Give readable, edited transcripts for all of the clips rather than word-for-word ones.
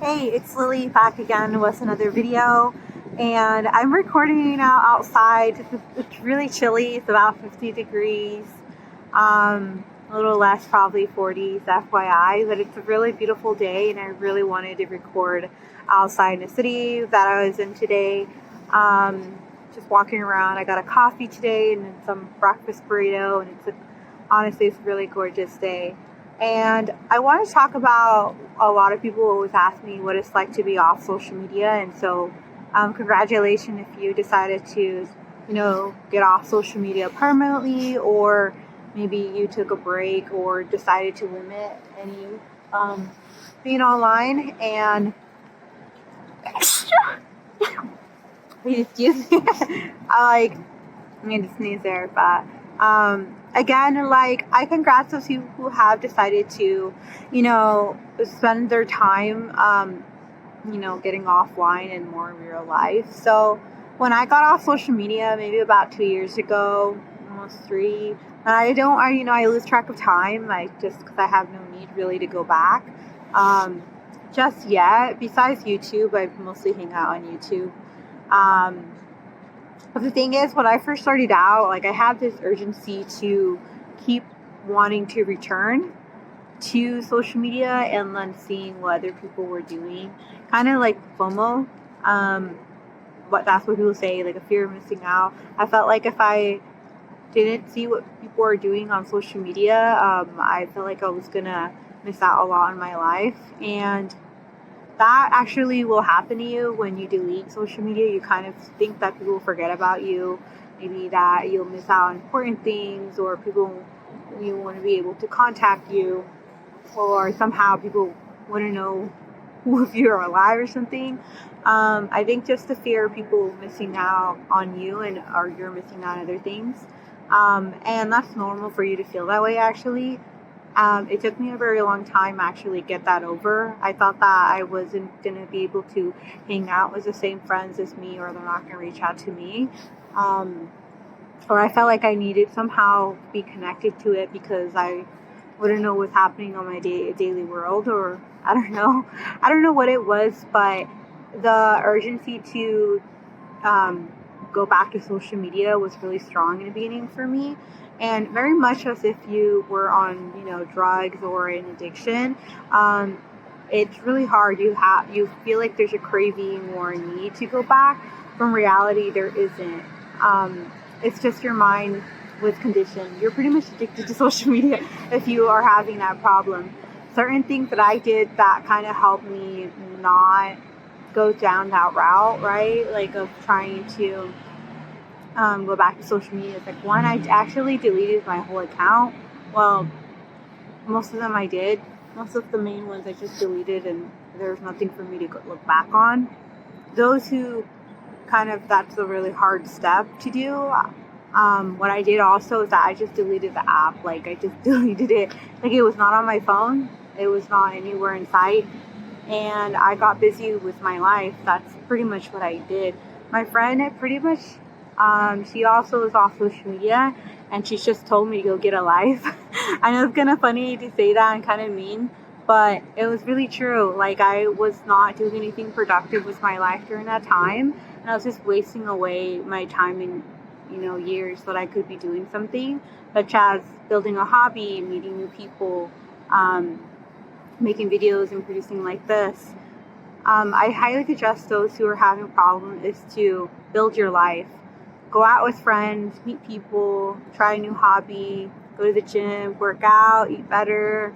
Hey, it's Lily back again with another video, and I'm recording now outside. It's really chilly. It's about 50 degrees, a little less, probably 40s, FYI, but it's a really beautiful day, and I really wanted to record outside in the city that I was in today. Just walking around. I got a coffee today and then some breakfast burrito, and honestly, it's a really gorgeous day. And I want to talk about, a lot of people always ask me what it's like to be off social media. And so, congratulations if you decided to, get off social media permanently, or maybe you took a break or decided to limit any being online. And excuse me, I mean to sneeze there, but again, I congrats those people who have decided to, spend their time, getting offline and more in real life. So when I got off social media, maybe about 2 years ago, almost three, and I lose track of time. Because I have no need really to go back, just yet. Besides YouTube, I mostly hang out on YouTube. But the thing is, when I first started out, I had this urgency to keep wanting to return to social media and then seeing what other people were doing. Kind of like FOMO. That's what people say, like a fear of missing out. I felt like if I didn't see what people are doing on social media, I felt like I was gonna miss out a lot in my life. And that actually will happen to you when you delete social media. You kind of think that people forget about you, maybe that you'll miss out on important things, or people you want to be able to contact you, or somehow people want to know if you're alive or something. I think just the fear of people missing out on you, or you're missing out on other things. And that's normal for you to feel that way, actually. It took me a very long time to actually get that over. I thought that I wasn't going to be able to hang out with the same friends as me, or they're not going to reach out to me. Or I felt like I needed somehow to be connected to it because I wouldn't know what's happening on my daily world, or I don't know. I don't know what it was, but the urgency to go back to social media was really strong in the beginning for me, and very much as if you were on drugs or an addiction. It's really hard. You feel like there's a craving or a need to go back. From reality, there isn't. It's just your mind was conditioned. You're pretty much addicted to social media if you are having that problem. Certain things that I did that kind of helped me not go down that route, right? Like of trying to go back to social media. It's like, one, I actually deleted my whole account. Well, most of them I did. Most of the main ones I just deleted, and there's nothing for me to look back on. Those who that's a really hard step to do. What I did also is that I just deleted the app. I just deleted it. It was not on my phone. It was not anywhere in sight. And I got busy with my life. That's pretty much what I did. My friend had pretty much, she also is off social media, and she's just told me to go get a life. I know it's kind of funny to say that and kind of mean, but it was really true. I was not doing anything productive with my life during that time, and I was just wasting away my time in, years that I could be doing something, such as building a hobby, meeting new people, making videos and producing like this. I highly suggest those who are having problems is to build your life. Go out with friends, meet people, try a new hobby, go to the gym, work out, eat better.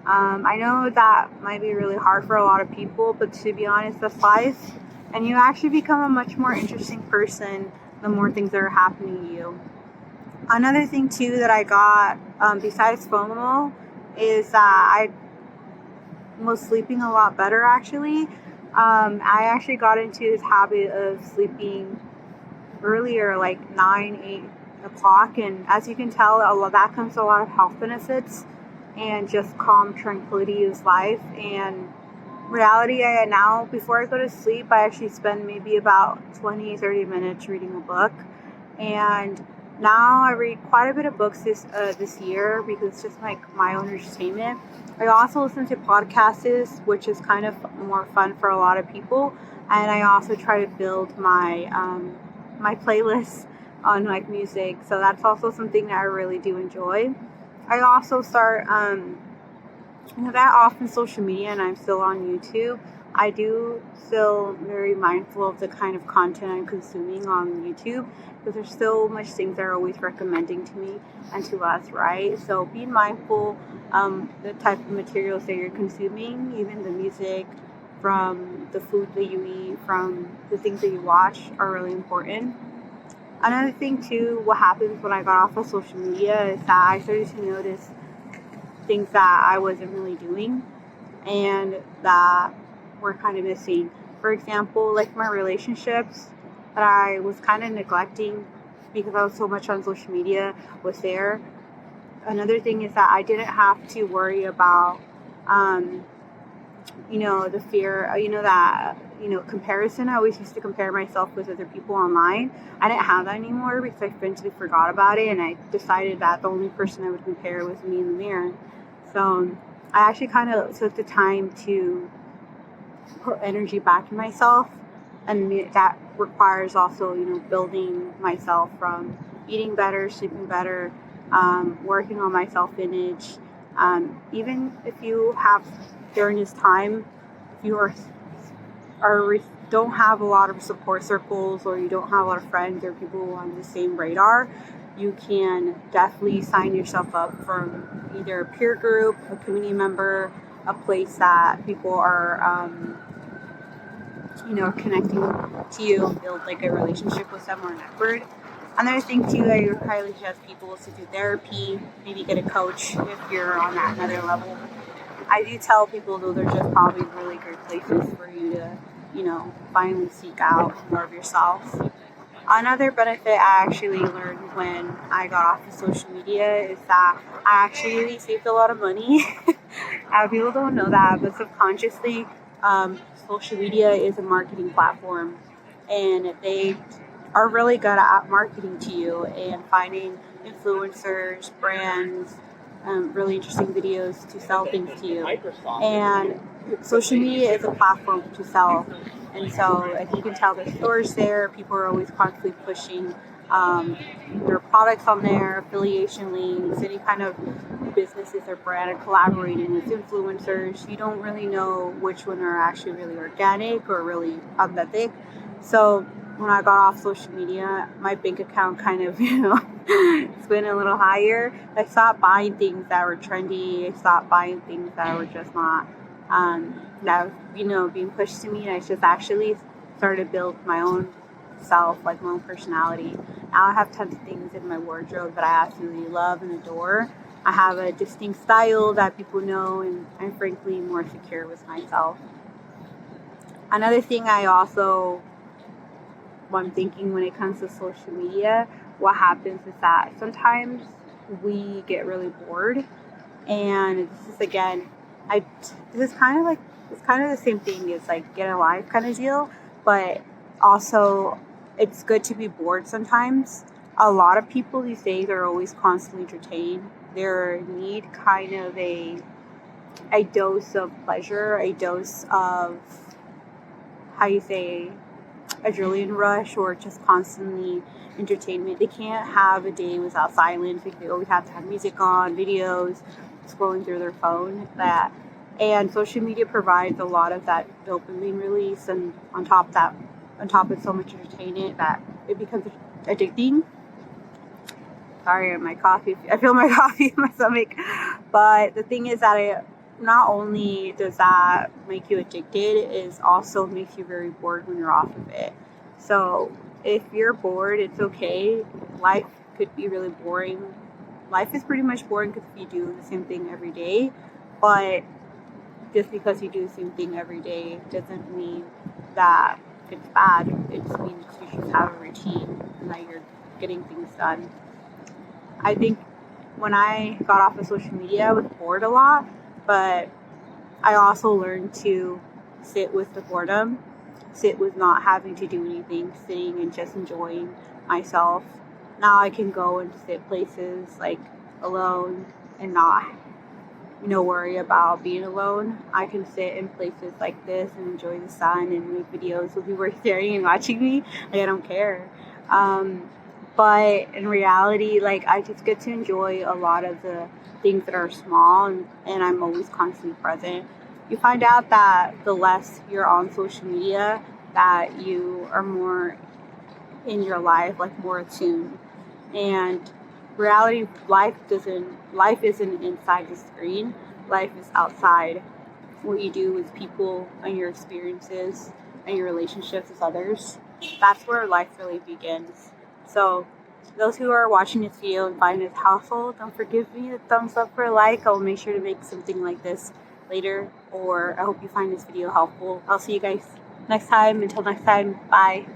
I know that might be really hard for a lot of people, but to be honest, that's life. And you actually become a much more interesting person the more things that are happening to you. Another thing too that I got, besides FOMO, is that I was sleeping a lot better, actually. I actually got into this habit of sleeping earlier, like 8 o'clock, and as you can tell, that comes to a lot of health benefits and just calm tranquility of life. And reality, now before I go to sleep, I actually spend maybe about 20-30 minutes reading a book. And now I read quite a bit of books this year because it's just my own entertainment. I also listen to podcasts, which is kind of more fun for a lot of people. And I also try to build my playlists on like music. So that's also something that I really do enjoy. I also start that off in social media, and I'm still on YouTube. I do still very mindful of the kind of content I'm consuming on YouTube, because there's so much things they're always recommending to me and to us, right? So being mindful the type of materials that you're consuming, even the music, from the food that you eat, from the things that you watch, are really important. Another thing too, what happens when I got off of social media is that I started to notice things that I wasn't really doing and that were kind of missing. For example, like my relationships that I was kind of neglecting because I was so much on social media was there. Another thing is that I didn't have to worry about, the fear, comparison. I always used to compare myself with other people online. I didn't have that anymore because I eventually forgot about it, and I decided that the only person I would compare was me in the mirror. So I actually kind of took the time to put energy back in myself, and that requires also, building myself from eating better, sleeping better, working on my self-image. Even if you have during this time, if you don't have a lot of support circles, or you don't have a lot of friends or people on the same radar, you can definitely sign yourself up from either a peer group, a community member, a place that people are, connecting to you and build like a relationship with them or network. Another thing too, I would highly suggest people is to do therapy, maybe get a coach if you're on that another level. I do tell people, though, there's just probably really great places for you to, finally seek out more of yourself. Another benefit I actually learned when I got off of social media is that I actually saved a lot of money. People don't know that, but subconsciously, social media is a marketing platform, and they are really good at marketing to you and finding influencers, brands, really interesting videos to sell things to you. And social media is a platform to sell. And so, if you can tell, the stores there, people are always constantly pushing their products on there, affiliation links, any kind of businesses or brand are collaborating with influencers. You don't really know which one are actually really organic or really authentic. So when I got off social media, my bank account kind of, it's been a little higher. I stopped buying things that were trendy. I stopped buying things that were just not, being pushed to me. And I just actually started to build my own self, like my own personality. Now I have tons of things in my wardrobe that I absolutely love and adore. I have a distinct style that people know, and I'm frankly more secure with myself. Another thing I'm thinking when it comes to social media, what happens is that sometimes we get really bored, and this is it's kind of the same thing as like get a life kind of deal, but also it's good to be bored sometimes. A lot of people these days are always constantly entertained. They need kind of a dose of pleasure, a dose of, adrenaline rush, or just constantly entertainment. They can't have a day without silence. They always have to have music on, videos, scrolling through their phone. And social media provides a lot of that dopamine release, and on top of so much entertainment that it becomes addicting. Sorry, my coffee. I feel my coffee in my stomach. But the thing is that not only does that make you addicted, it also makes you very bored when you're off of it. So if you're bored, it's okay. Life could be really boring. Life is pretty much boring because you do the same thing every day. But just because you do the same thing every day doesn't mean that it's bad. It just means you should have a routine and that you're getting things done. I think when I got off of social media, I was bored a lot, but I also learned to sit with the boredom, sit with not having to do anything, sitting and just enjoying myself. Now I can go and sit places like alone and not no worry about being alone. I can sit in places like this and enjoy the sun and make videos with people staring and watching me. Like, I don't care. But in reality, like, I just get to enjoy a lot of the things that are small, and I'm always constantly present. You find out that the less you're on social media, that you are more in your life, like more attuned. And reality, life isn't inside the screen. Life is outside. What you do with people and your experiences and your relationships with others. That's where life really begins. So those who are watching this video and find it helpful, don't forget me a thumbs up or a like. I'll make sure to make something like this later, or I hope you find this video helpful. I'll see you guys next time. Until next time, bye.